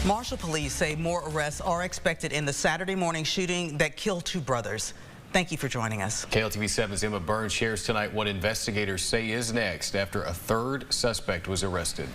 Marshall police say more arrests are expected in the Saturday morning shooting that killed two brothers. Thank you for joining us. KLTV 7's Emma Burns shares tonight what investigators say is next after a third suspect was arrested.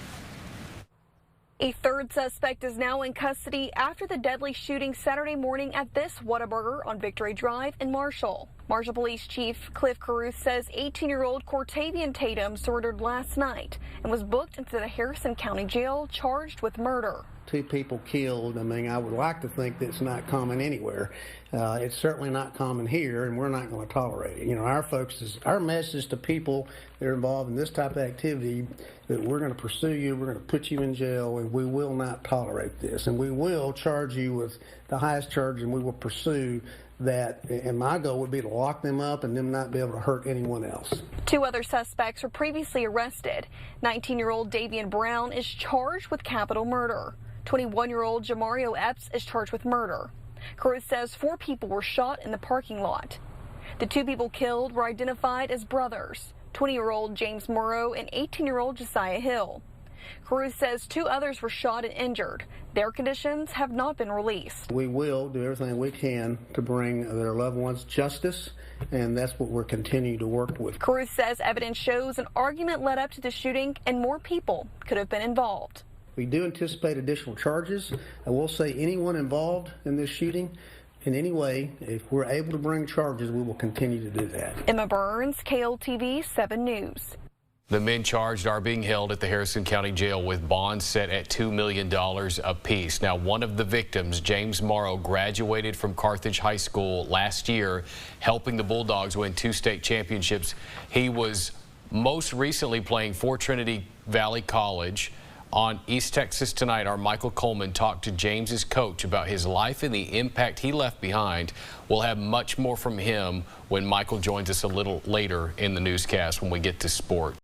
A third suspect is now in custody after the deadly shooting Saturday morning at this Whataburger on Victory Drive in Marshall. Marshall Police Chief Cliff Caruth says 18-year-old Cortavian Tatum surrendered last night and was booked into the Harrison County Jail charged with murder. 2 people killed. I mean, I would like to think that it's not common anywhere. It's certainly not common here, and we're not going to tolerate it. You know, our message to people that are involved in this type of activity, that we're going to pursue you, we're going to put you in jail, and we will not tolerate this. And we will charge you with the highest charge, and we will pursue that. And my goal would be to lock them up and them not be able to hurt anyone else. 2 other suspects were previously arrested. 19-year-old Davian Brown is charged with capital murder. 21-year-old Jamario Epps is charged with murder. Caruth says 4 people were shot in the parking lot. The 2 people killed were identified as brothers, 20-year-old James Morrow and 18-year-old Josiah Hill. Caruth says 2 others were shot and injured. Their conditions have not been released. We will do everything we can to bring their loved ones justice, and that's what we're continuing to work with. Caruth says evidence shows an argument led up to the shooting and more people could have been involved. We do anticipate additional charges. I will say anyone involved in this shooting in any way, if we're able to bring charges, we will continue to do that. Emma Burns, KLTV 7 News. The men charged are being held at the Harrison County Jail with bonds set at $2 million apiece. Now, one of the victims, James Morrow, graduated from Carthage High School last year, helping the Bulldogs win 2 state championships. He was most recently playing for Trinity Valley College. On East Texas Tonight, our Michael Coleman talked to James's coach about his life and the impact he left behind. We'll have much more from him when Michael joins us a little later in the newscast when we get to sport.